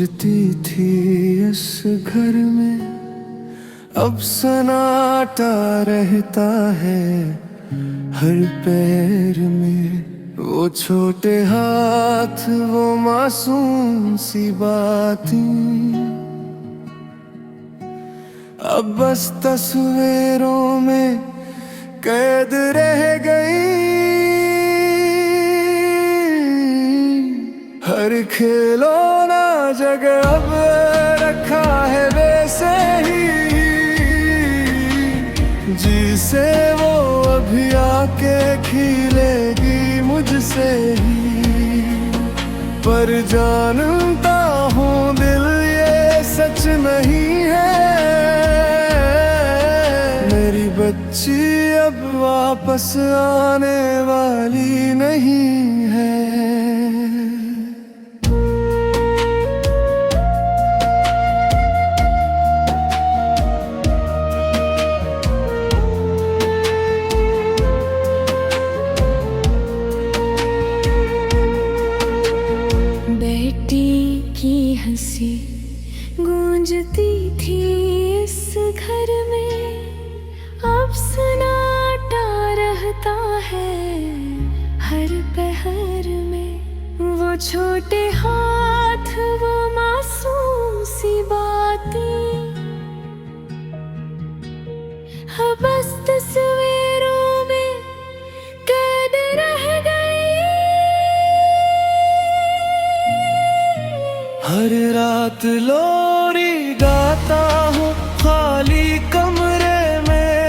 गूंजती थी इस घर में, अब सन्नाटा रहता है हर पैर में। वो छोटे हाथ, वो मासूम सी बातें, अब बस तस्वीरों में कैद रह गई। हर खिलौना जगह अब रखा है वैसे ही, जिसे वो अभी आके खिलेगी मुझसे ही। पर जानता हूँ दिल ये सच नहीं है, मेरी बच्ची अब वापस आने वाली नहीं है। हंसी गूंजती थी इस घर में, अब सन्नाटा रहता है हर पहर में। वो छोटे हाथ, वो मासूम सी बातें, बस तस्वीरों में कैद रह गई। हर रात लोरी गाता हूँ खाली कमरे में,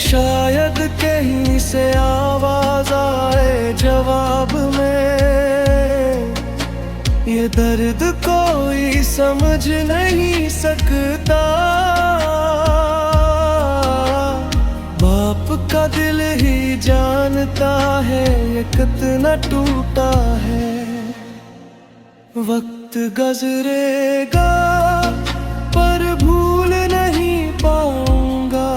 शायद कहीं से आवाज आए जवाब में। ये दर्द कोई समझ नहीं सकता, बाप का दिल ही जानता है ये कितना टूटा है। वक्त गुजरेगा पर भूल नहीं पाऊंगा,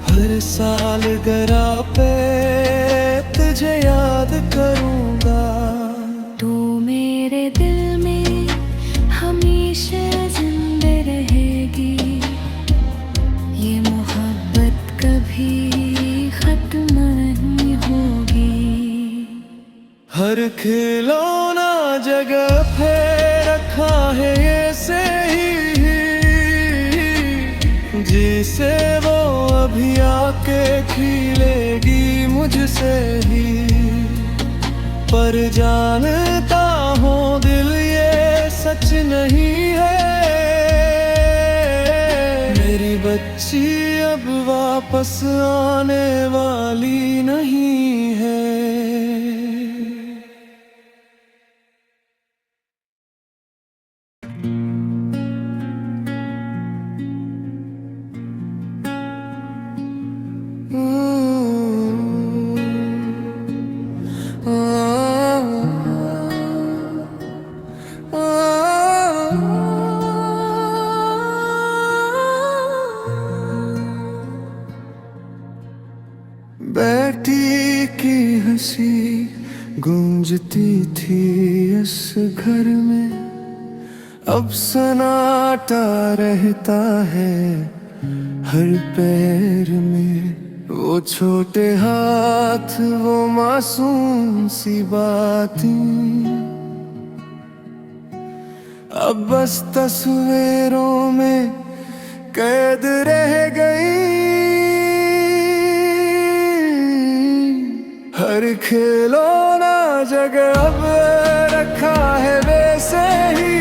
हर साल गरा पे तुझे याद करूंगा। तू मेरे दिल में हमेशा जिंदा रहेगी, ये मोहब्बत कभी खत्म नहीं होगी। हर खिलौना जगह पे रखा है ऐसे ही, जिसे वो अभी आके खिलेगी मुझसे ही। पर जानता हूँ दिल ये सच नहीं है, मेरी बच्ची अब वापस आने वाली नहीं है। बैठी की हंसी गूंजती थी इस घर में, अब सन्नाटा रहता है हर पैर में। वो छोटे हाथ, वो मासूम सी बातें, अब बस तस्वीरों में कैद रह गई। हर खिलौना जगह अब रखा है वैसे ही,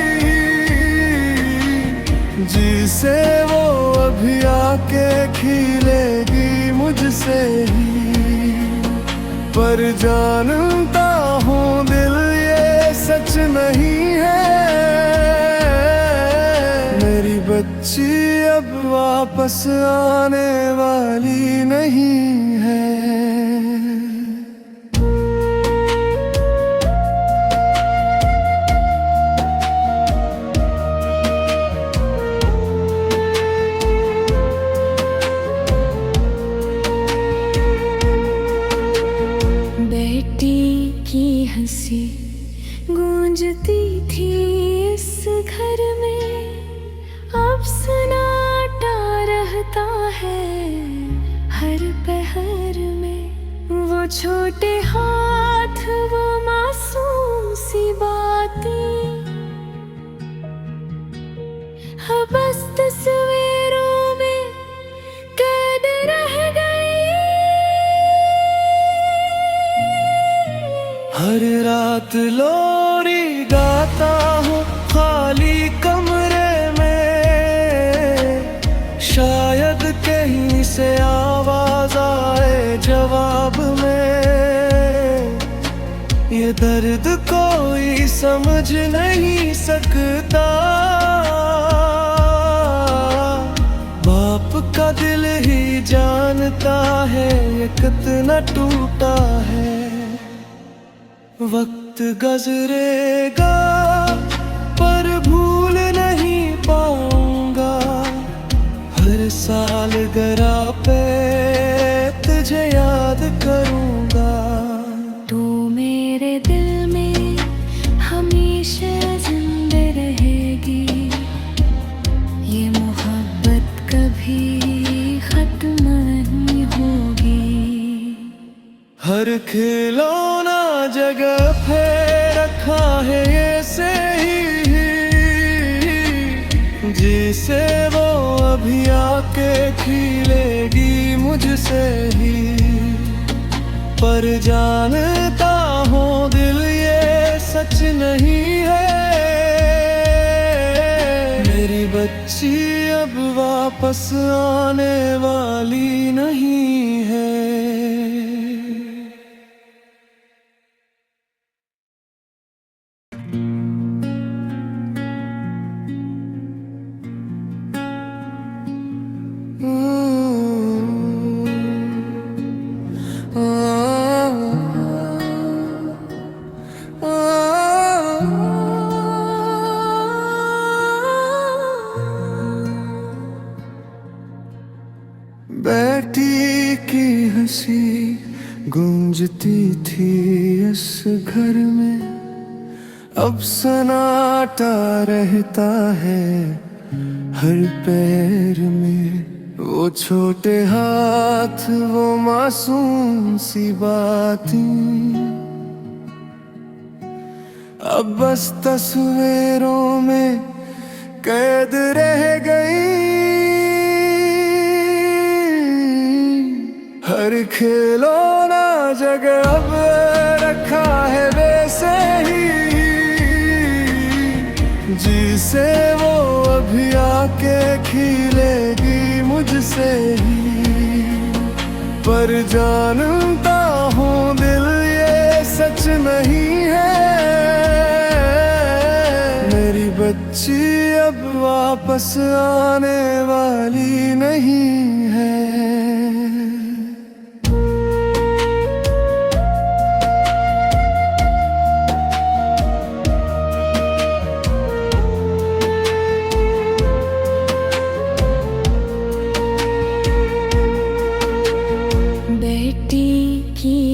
जिसे वो अभी आके खिलेगी मुझसे ही। पर जानता हूँ दिल ये सच नहीं है, मेरी बच्ची अब वापस आने वाली नहीं है। बेटी की हंसी गूंजती थी अब सन्नाटा रहता है हर पहर में। वो छोटे हाथ, वो मासूम सी बातें, हाँ बस तस्वीरों में कैद रह गई। हर रात लोरी गाता हूँ खाली कमरे में, शायद कहीं से आवाज आए जवाब में। ये दर्द कोई समझ नहीं सकता, बाप का दिल ही जानता है ये कितना टूटा है। वक्त गुजरेगा पर भूल नहीं पाऊंगा, हर साल गरा पे तुझे याद करूंगा। तू मेरे दिल में हमेशा जिंदा रहेगी, ये मोहब्बत कभी खत्म नहीं होगी। हर खिलौना जगह पे रखा है ये से ही, जिसे वो अभी आके खिलेगी मुझसे ही। पर जानता हूँ दिल ये सच नहीं है, मेरी बच्ची अब वापस आने वाली नहीं है। बेटी की हंसी गूंजती थी इस घर में, अब सन्नाटा रहता है हर पैर में। वो छोटे हाथ, वो मासूम सी बातें, अब बस तस्वीरों में कैद रह गई। हर खिलौना जगह अब रखा है वैसे ही, जिसे वो अभी आके खिलेगी मुझसे ही। पर जानता हूँ दिल ये सच नहीं है, मेरी बच्ची अब वापस आने वाली नहीं है।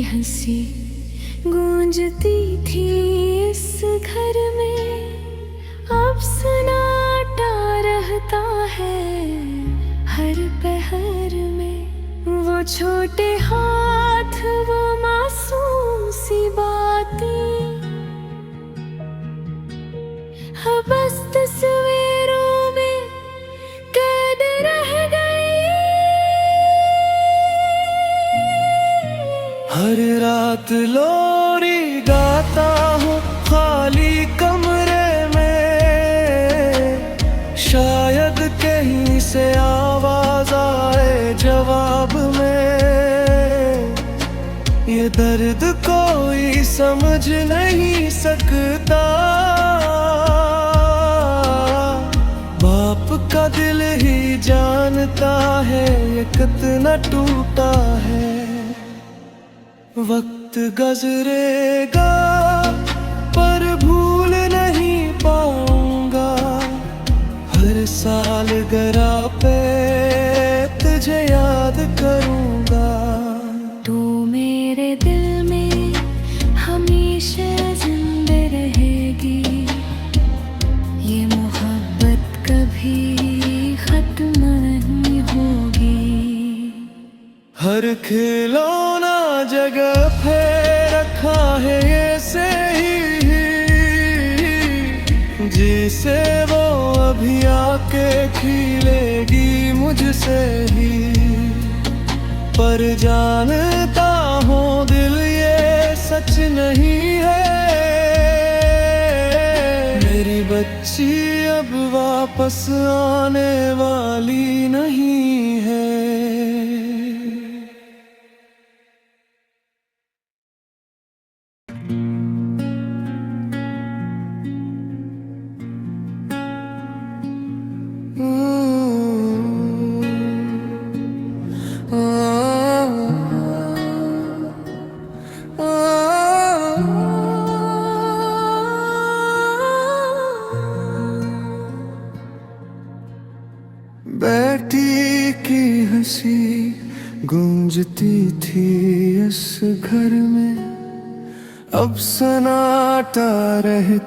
हंसी गूंजती थी इस घर में, अब सन्नाटा रहता है हर पहर में। वो छोटे हाथ, वो मासूम सी बातें, हाँ बस तस्वीरों में कैद रह गई। हर रात लोरी गाता हूँ खाली कमरे में, शायद कहीं से आवाज आए जवाब में। ये दर्द कोई समझ नहीं सकता, बाप का दिल ही जानता है ये कितना टूटा है। वक्त गुजरेगा पर भूल नहीं पाऊंगा, हर साल गरा पे तुझे याद करूंगा। तू मेरे दिल में हमेशा जिंदा रहेगी, ये मोहब्बत कभी हर खिलौना जगह पे रखा है ये से ही, जिसे वो अभी आके खिलेगी मुझसे ही। पर जानता हूँ दिल ये सच नहीं है, मेरी बच्ची अब वापस आने वाली नहीं है। बेटी की हंसी गूंजती थी इस घर में, अब सन्नाटा रहता।